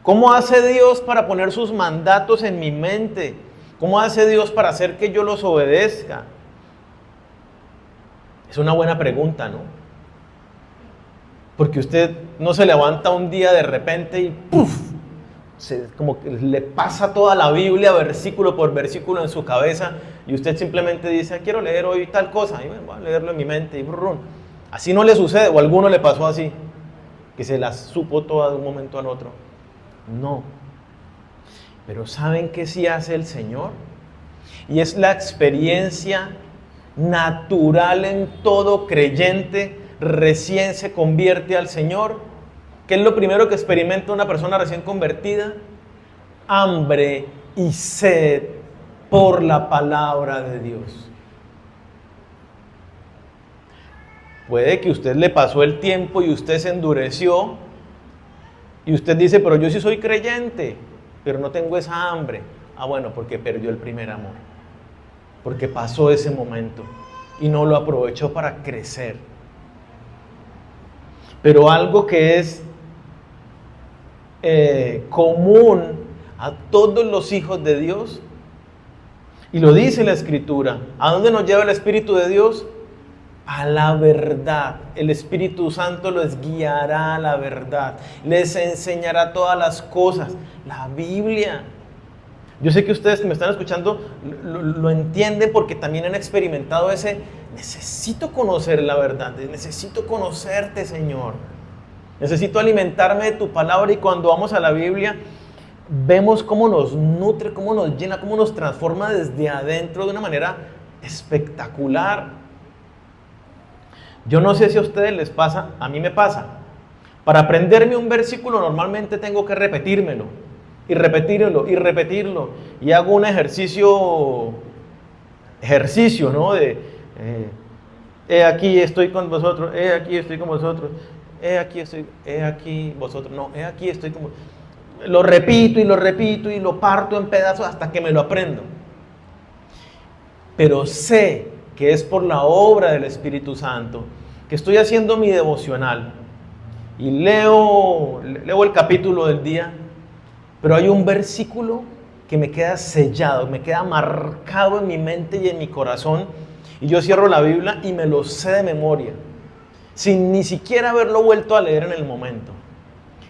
¿Cómo hace Dios para poner sus mandatos en mi mente? ¿Cómo hace Dios para hacer que yo los obedezca? Es una buena pregunta, ¿no? Porque usted no se levanta un día de repente y ¡puf! Como que le pasa toda la Biblia versículo por versículo en su cabeza y usted simplemente dice, quiero leer hoy tal cosa, y bueno, voy a leerlo en mi mente y brrr. Así no le sucede, o a alguno le pasó así, que se las supo todas de un momento al otro. No. Pero ¿saben qué sí hace el Señor? Y es la experiencia natural en todo creyente recién se convierte al Señor. ¿Qué es lo primero que experimenta una persona recién convertida? Hambre y sed por la palabra de Dios. Puede que usted le pasó el tiempo y usted se endureció y usted dice, pero yo sí soy creyente, pero no tengo esa hambre. Ah, bueno, porque perdió el primer amor, porque pasó ese momento y no lo aprovechó para crecer. Pero algo que es común a todos los hijos de Dios, y lo dice la Escritura, ¿a dónde nos lleva el Espíritu de Dios? A la verdad. El Espíritu Santo los guiará a la verdad, les enseñará todas las cosas. La Biblia. Yo sé que ustedes que me están escuchando lo entienden porque también han experimentado ese, necesito conocer la verdad, necesito conocerte, Señor. Necesito alimentarme de tu palabra, y cuando vamos a la Biblia vemos cómo nos nutre, cómo nos llena, cómo nos transforma desde adentro de una manera espectacular. Yo no sé si a ustedes les pasa, a mí me pasa. Para aprenderme un versículo normalmente tengo que repetírmelo y repetirlo y repetirlo, y hago un ejercicio, ¿no? De he aquí estoy con vosotros, he aquí estoy con vosotros, he aquí vosotros, no, he aquí estoy con vosotros. Lo repito y lo parto en pedazos hasta que me lo aprendo. Pero sé que es por la obra del Espíritu Santo que estoy haciendo mi devocional y leo el capítulo del día, pero hay un versículo que me queda sellado, me queda marcado en mi mente y en mi corazón, y yo cierro la Biblia y me lo sé de memoria, sin ni siquiera haberlo vuelto a leer en el momento.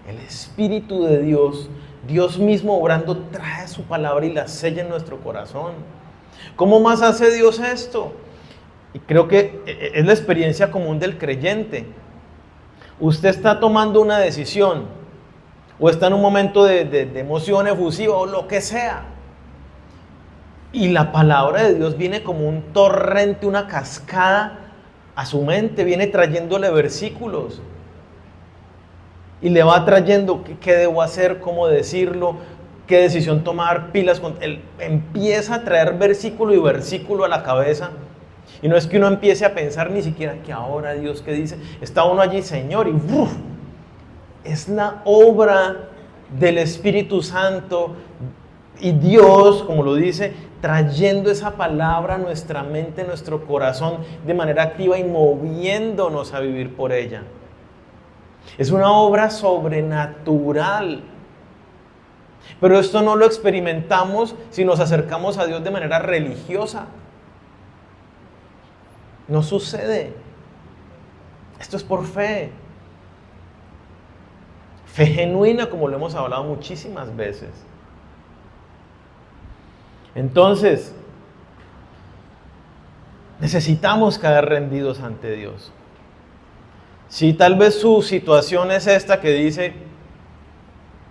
El Espíritu de Dios, Dios mismo obrando, trae su palabra y la sella en nuestro corazón. ¿Cómo más hace Dios esto? Y creo que es la experiencia común del creyente. Usted está tomando una decisión, o está en un momento de emoción efusiva, o lo que sea, y la palabra de Dios viene como un torrente, una cascada a su mente, viene trayéndole versículos, y le va trayendo qué debo hacer, cómo decirlo, qué decisión tomar, pilas con él. Empieza a traer versículo y versículo a la cabeza. Y no es que uno empiece a pensar ni siquiera que ahora Dios qué dice. Está uno allí, Señor, y ¡uf! Es la obra del Espíritu Santo y Dios, como lo dice, trayendo esa palabra a nuestra mente, a nuestro corazón de manera activa y moviéndonos a vivir por ella. Es una obra sobrenatural. Pero esto no lo experimentamos si nos acercamos a Dios de manera religiosa. No sucede. Esto es por fe. Fe genuina, como lo hemos hablado muchísimas veces. Entonces, necesitamos caer rendidos ante Dios. Si tal vez su situación es esta que dice,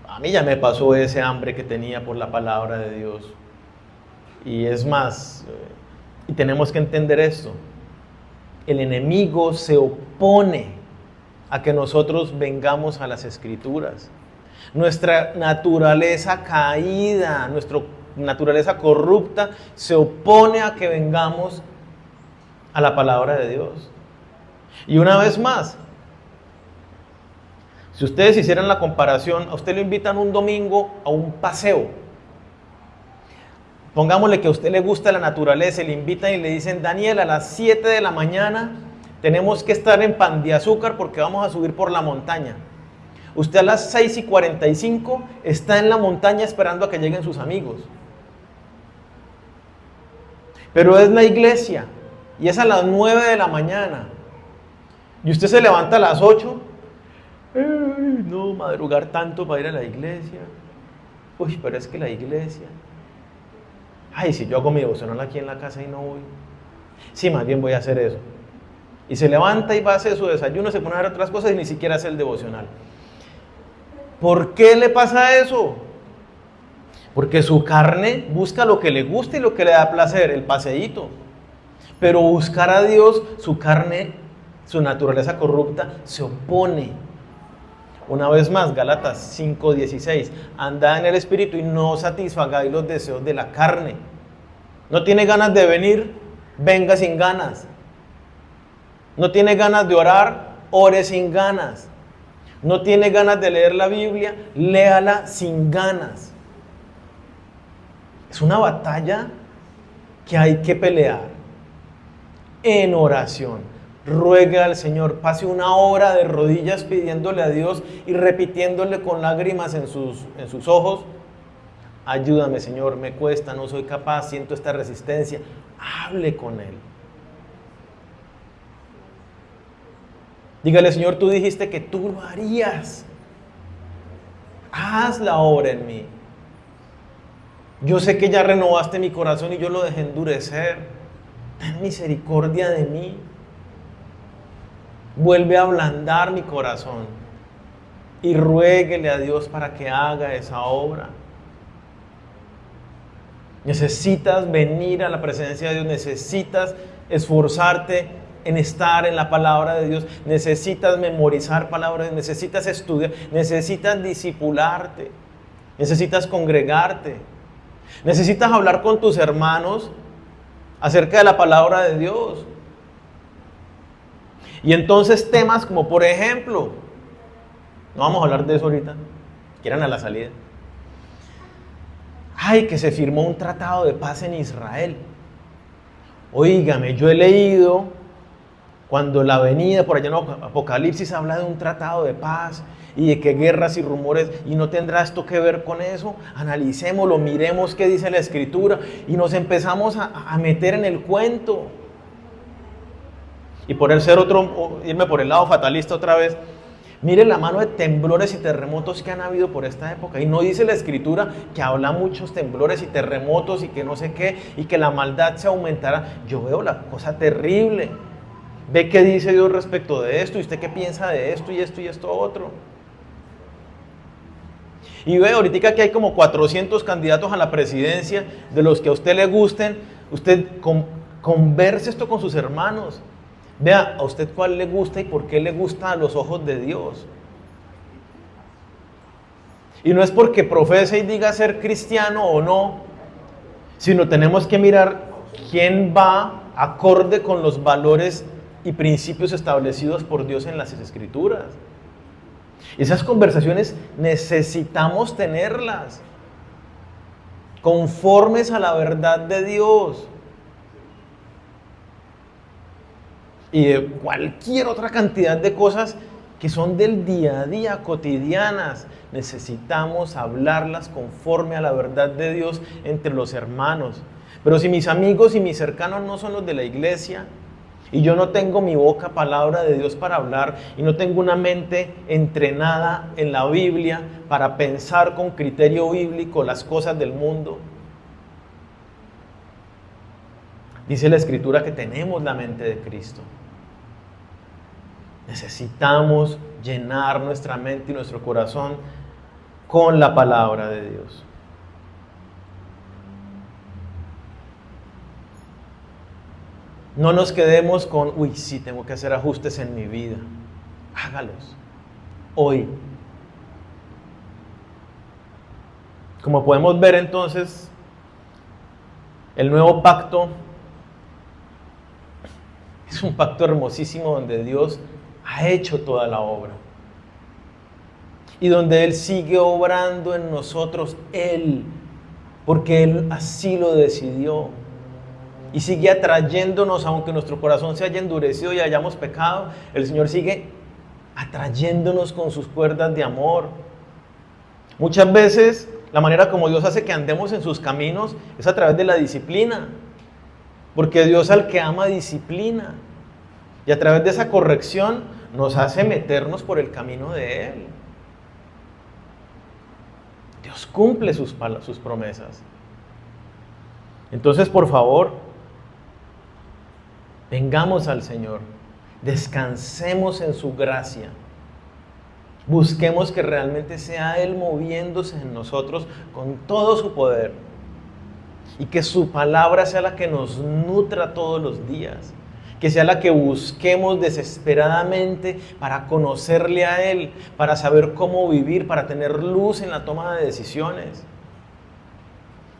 a mí ya me pasó ese hambre que tenía por la palabra de Dios. Y es más, y tenemos que entender esto, el enemigo se opone a que nosotros vengamos a las Escrituras. Nuestra naturaleza caída, nuestra naturaleza corrupta se opone a que vengamos a la palabra de Dios. Y una vez más, si ustedes hicieran la comparación, a usted lo invitan un domingo a un paseo. Pongámosle que a usted le gusta la naturaleza y le invitan y le dicen, Daniel, a las 7 de la mañana tenemos que estar en Pan de Azúcar porque vamos a subir por la montaña. Usted a las 6:45 está en la montaña esperando a que lleguen sus amigos. Pero es la iglesia y es a las 9 de la mañana. Y usted se levanta a las 8. No, madrugar tanto para ir a la iglesia. Uy, pero es que la iglesia. Ay, si yo hago mi devocional aquí en la casa y no voy. Sí, más bien voy a hacer eso. Y se levanta y va a hacer su desayuno, se pone a ver otras cosas y ni siquiera hace el devocional. ¿Por qué le pasa eso? Porque su carne busca lo que le gusta y lo que le da placer, el paseíto. Pero buscar a Dios, su carne, su naturaleza corrupta, se opone. Una vez más, Gálatas 5:16, andad en el Espíritu y no satisfagáis los deseos de la carne. No tiene ganas de venir, venga sin ganas. No tiene ganas de orar, ore sin ganas. No tiene ganas de leer la Biblia, léala sin ganas. Es una batalla que hay que pelear en oración. Ruegue al Señor, pase una hora de rodillas pidiéndole a Dios y repitiéndole con lágrimas en sus ojos: ayúdame, Señor, me cuesta, no soy capaz, siento esta resistencia. Hable con Él. Dígale: Señor, tú dijiste que tú lo harías. Haz la obra en mí. Yo sé que ya renovaste mi corazón y yo lo dejé endurecer. Ten misericordia de mí. Vuelve a ablandar mi corazón. Y ruéguele a Dios para que haga esa obra. Necesitas venir a la presencia de Dios. Necesitas esforzarte en estar en la palabra de Dios. Necesitas memorizar palabras. Necesitas estudiar. Necesitas discipularte. Necesitas congregarte. Necesitas hablar con tus hermanos acerca de la palabra de Dios. Y entonces temas como, por ejemplo, no vamos a hablar de eso ahorita, quieran a la salida. Ay, que se firmó un tratado de paz en Israel. Óigame, yo he leído cuando la venida por allá en Apocalipsis habla de un tratado de paz y de que guerras y rumores, y no tendrá esto que ver con eso. Analicémoslo, miremos qué dice la Escritura y nos empezamos a meter en el cuento. Y por el ser irme por el lado fatalista otra vez, mire la mano de temblores y terremotos que han habido por esta época. Y no dice la Escritura que habla muchos temblores y terremotos y que no sé qué, y que la maldad se aumentará. Yo veo la cosa terrible. Ve qué dice Dios respecto de esto, y usted qué piensa de esto y esto y esto otro. Y ve ahorita que hay como 400 candidatos a la presidencia, de los que a usted le gusten. Usted converse esto con sus hermanos. Vea a usted cuál le gusta y por qué le gusta a los ojos de Dios. Y no es porque profese y diga ser cristiano o no, sino tenemos que mirar quién va acorde con los valores y principios establecidos por Dios en las Escrituras. Esas conversaciones necesitamos tenerlas conformes a la verdad de Dios. Y de cualquier otra cantidad de cosas que son del día a día, cotidianas. Necesitamos hablarlas conforme a la verdad de Dios entre los hermanos. Pero si mis amigos y mis cercanos no son los de la iglesia, y yo no tengo mi boca palabra de Dios para hablar, y no tengo una mente entrenada en la Biblia para pensar con criterio bíblico las cosas del mundo, dice la Escritura que tenemos la mente de Cristo. Necesitamos llenar nuestra mente y nuestro corazón con la palabra de Dios. No nos quedemos con, uy, sí, tengo que hacer ajustes en mi vida. Hágalos hoy. Como podemos ver entonces, el nuevo pacto es un pacto hermosísimo donde Dios ha hecho toda la obra. Y donde Él sigue obrando en nosotros, porque Él así lo decidió. Y sigue atrayéndonos, aunque nuestro corazón se haya endurecido y hayamos pecado, el Señor sigue atrayéndonos con sus cuerdas de amor. Muchas veces la manera como Dios hace que andemos en sus caminos es a través de la disciplina. Porque Dios al que ama disciplina. Y a través de esa corrección nos hace meternos por el camino de Él. Dios cumple sus promesas. Entonces, por favor, vengamos al Señor. Descansemos en su gracia. Busquemos que realmente sea Él moviéndose en nosotros con todo su poder. Y que su palabra sea la que nos nutra todos los días. Que sea la que busquemos desesperadamente para conocerle a Él, para saber cómo vivir, para tener luz en la toma de decisiones.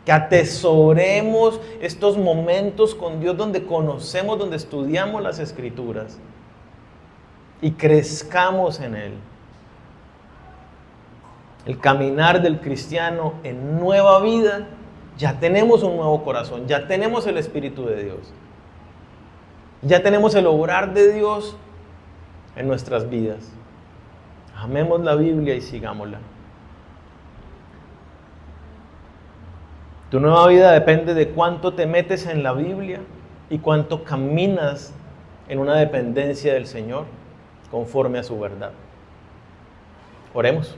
Que atesoremos estos momentos con Dios donde conocemos, donde estudiamos las Escrituras. y crezcamos en Él. El caminar del cristiano en nueva vida, ya tenemos un nuevo corazón, ya tenemos el Espíritu de Dios. Ya tenemos el obrar de Dios en nuestras vidas. Amemos la Biblia y sigámosla. Tu nueva vida depende de cuánto te metes en la Biblia y cuánto caminas en una dependencia del Señor conforme a su verdad. Oremos.